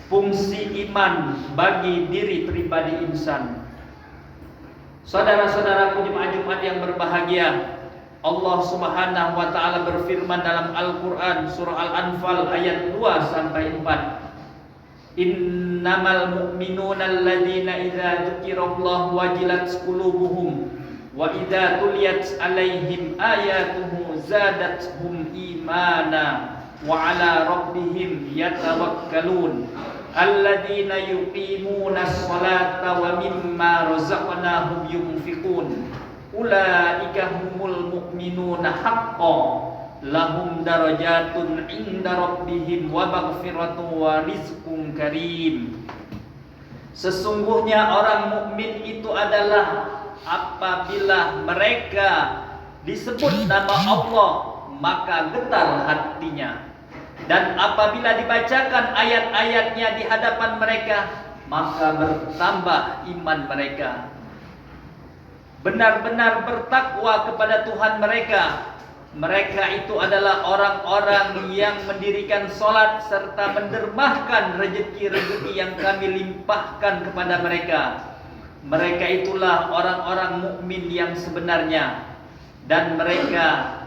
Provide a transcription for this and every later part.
Fungsi iman bagi diri pribadi insan. Saudara-saudaraku jemaah Jumat yang berbahagia, Allah Subhanahu wa taala berfirman dalam Al-Qur'an surah Al-Anfal ayat 2 sampai 4. Innamal mu'minuna alladzina idza dzukirallahu wajilat qulubuhum wa idza tuliyat alaihim ayatuhu zadatuhum imana wa ala rabbihim yatawakkalun alladzina yuqimuna sholata wa mimma razaqnahum yunfiqun ulaika humul mu'minuna haqqan lahum darajatun inda rabbihim wa maghfiratun wa rizqun karim. Sesungguhnya orang mukmin itu adalah apabila mereka disebut nama Allah maka getar hatinya, dan apabila dibacakan ayat-ayatnya di hadapan mereka maka bertambah iman mereka. Benar-benar bertakwa kepada Tuhan mereka. Mereka itu adalah orang-orang yang mendirikan sholat serta mendermahkan rezeki-rezeki yang kami limpahkan kepada mereka. Mereka itulah orang-orang mukmin yang sebenarnya, dan mereka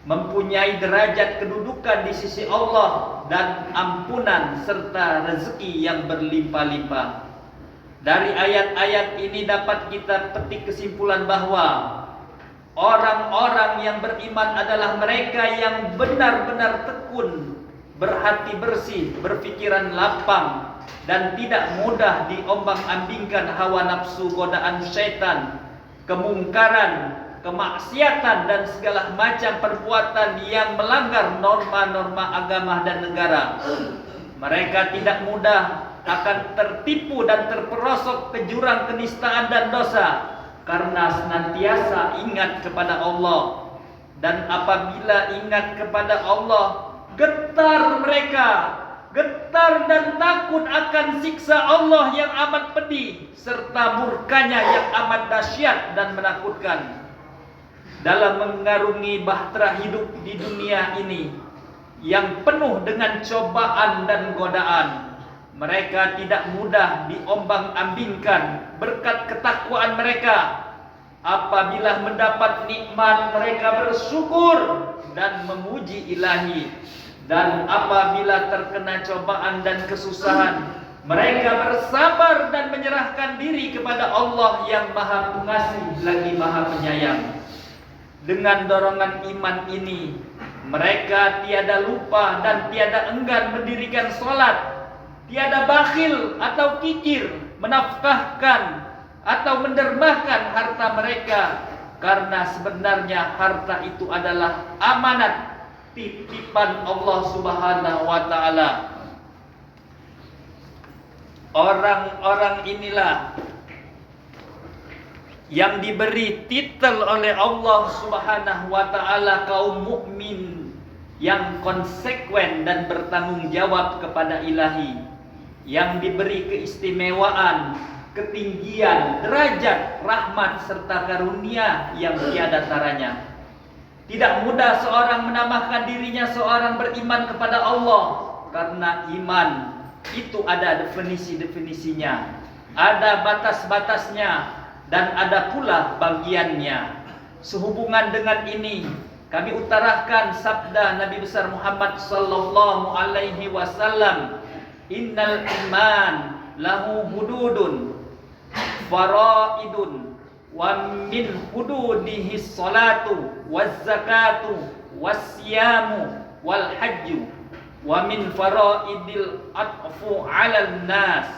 mempunyai derajat kedudukan di sisi Allah dan ampunan serta rezeki yang berlimpah-limpah. Dari ayat-ayat ini dapat kita petik kesimpulan bahwa orang-orang yang beriman adalah mereka yang benar-benar tekun, berhati bersih, berpikiran lapang, dan tidak mudah diombang-ambingkan hawa nafsu, godaan syaitan, kemungkaran, kemaksiatan, dan segala macam perbuatan yang melanggar norma-norma agama dan negara. Mereka tidak mudah akan tertipu dan terperosok ke jurang kenistaan dan dosa karena senantiasa ingat kepada Allah. Dan apabila ingat kepada Allah, getar mereka, getar dan takut akan siksa Allah yang amat pedih serta murkanya yang amat dahsyat dan menakutkan. Dalam mengarungi bahtera hidup di dunia ini yang penuh dengan cobaan dan godaan, mereka tidak mudah diombang-ambingkan berkat ketakwaan mereka. Apabila mendapat nikmat, mereka bersyukur dan memuji Ilahi, dan apabila terkena cobaan dan kesusahan, mereka bersabar dan menyerahkan diri kepada Allah yang Maha Pengasih lagi Maha Penyayang. Dengan dorongan iman ini, mereka tiada lupa dan tiada enggan mendirikan sholat, tiada bakhil atau kikir menafkahkan atau mendermahkan harta mereka, karena sebenarnya harta itu adalah amanat titipan Allah Subhanahu wa taala. Orang-orang inilah yang diberi titel oleh Allah Subhanahu wa taala kaum mukmin yang konsekuen dan bertanggung jawab kepada Ilahi, yang diberi keistimewaan, ketinggian, derajat, rahmat serta karunia yang tiada taranya. Tidak mudah seorang menamakan dirinya seorang beriman kepada Allah, karena iman itu ada definisi-definisinya, ada batas-batasnya, dan ada pula bagiannya. Sehubungan dengan ini, kami utarakan sabda Nabi besar Muhammad sallallahu alaihi wasallam, innal iman lahu hududun faraidun wa min hududihi salatu waz zakatu was siyamu wal hajju wa min faraidil atfu 'alan nas.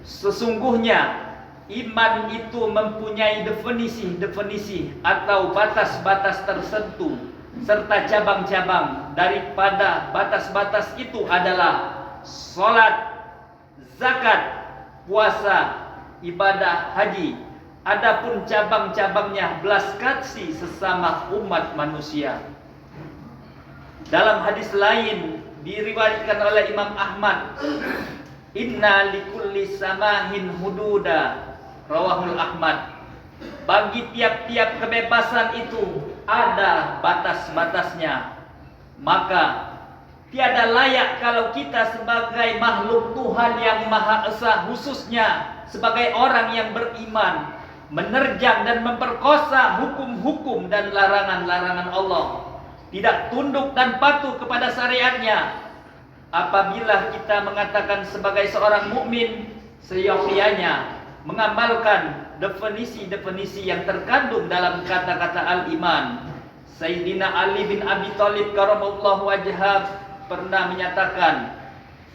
Sesungguhnya iman itu mempunyai definisi-definisi atau batas-batas tertentu serta cabang-cabang. Daripada batas-batas itu adalah salat, zakat, puasa, ibadah haji. Adapun cabang-cabangnya belas kasih sesama umat manusia. Dalam hadis lain diriwayatkan oleh Imam Ahmad, inna likulli samahin hududa, rawahul Ahmad. Bagi tiap-tiap kebebasan itu ada batas-batasnya. Maka Tiada layak kalau kita sebagai makhluk Tuhan yang Maha Esa, khususnya sebagai orang yang beriman, menerjang dan memperkosa hukum-hukum dan larangan-larangan Allah, tidak tunduk dan patuh kepada syariatnya. Apabila kita mengatakan sebagai seorang mukmin, seyogyanya mengamalkan definisi-definisi yang terkandung dalam kata-kata al-iman. Sayyidina Ali bin Abi Thalib karamallahu wajhah pernah menyatakan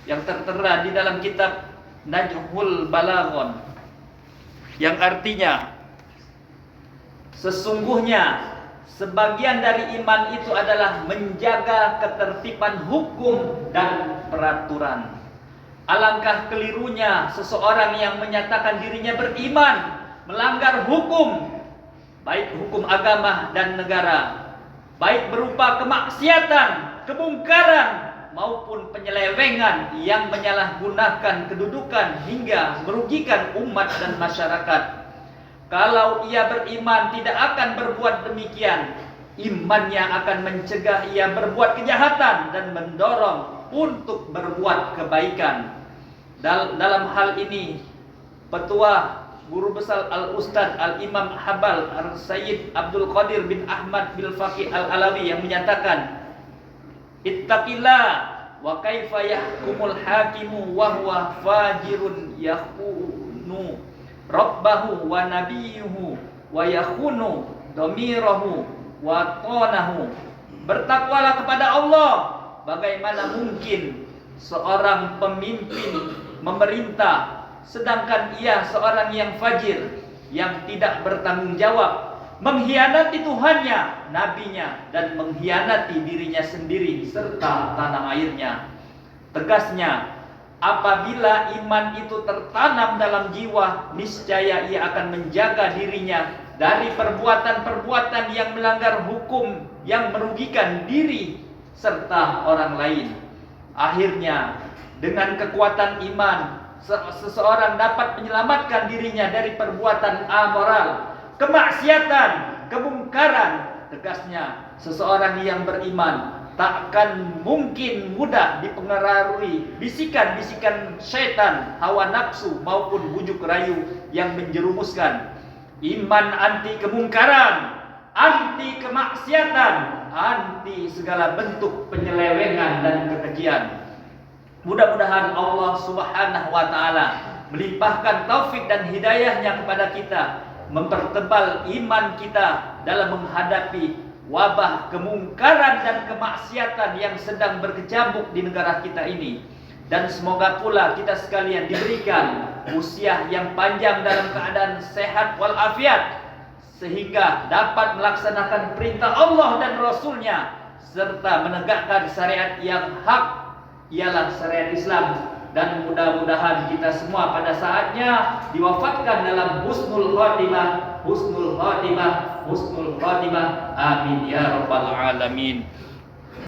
yang tertera di dalam kitab Najhul Balaghon, yang artinya sesungguhnya sebagian dari iman itu adalah menjaga ketertiban hukum dan peraturan. Alangkah kelirunya seseorang yang menyatakan dirinya beriman melanggar hukum, baik hukum agama dan negara, baik berupa kemaksiatan, kemungkaran maupun penyelewengan yang menyalahgunakan kedudukan hingga merugikan umat dan masyarakat. Kalau ia beriman tidak akan berbuat demikian, imannya akan mencegah ia berbuat kejahatan dan mendorong untuk berbuat kebaikan. Dalam hal ini, Petua Guru Besar Al-Ustadz Al-Imam Habal Al-Sayyid Abdul Qadir bin Ahmad bin Faqih Al-Alawi yang menyatakan, ittaqillah wa kaifa yahkumul hakimu wa huwa fajirun yakhunu rabbahu wa nabiyuhu wa yakhunu dhamirahu wa tonahu. Bertakwalah kepada Allah. Bagaimana mungkin seorang pemimpin memerintah sedangkan ia seorang yang fajir, yang tidak bertanggung jawab, mengkhianati Tuhannya, nabinya, dan mengkhianati dirinya sendiri serta tanah airnya. Tegasnya, apabila iman itu tertanam dalam jiwa, niscaya ia akan menjaga dirinya dari perbuatan-perbuatan yang melanggar hukum, yang merugikan diri serta orang lain. Akhirnya, dengan kekuatan iman, seseorang dapat menyelamatkan dirinya dari perbuatan amoral, kemaksiatan, kemungkaran. Tegasnya, seseorang yang beriman takkan mungkin mudah dipengaruhi bisikan-bisikan syaitan, hawa nafsu maupun bujuk rayu yang menjerumuskan. Iman anti kemungkaran, anti kemaksiatan, anti segala bentuk penyelewengan dan kekejian. Mudah-mudahan Allah Subhanahu wa taala melimpahkan taufik dan hidayahnya kepada kita, mempertebal iman kita dalam menghadapi wabah kemungkaran dan kemaksiatan yang sedang berkecamuk di negara kita ini. Dan semoga pula kita sekalian diberikan usia yang panjang dalam keadaan sehat walafiat, sehingga dapat melaksanakan perintah Allah dan Rasulnya, serta menegakkan syariat yang hak, ialah syariat Islam. Dan mudah-mudahan kita semua pada saatnya diwafatkan dalam husnul khatimah, husnul khatimah, husnul khatimah. Amin ya rabbal alamin.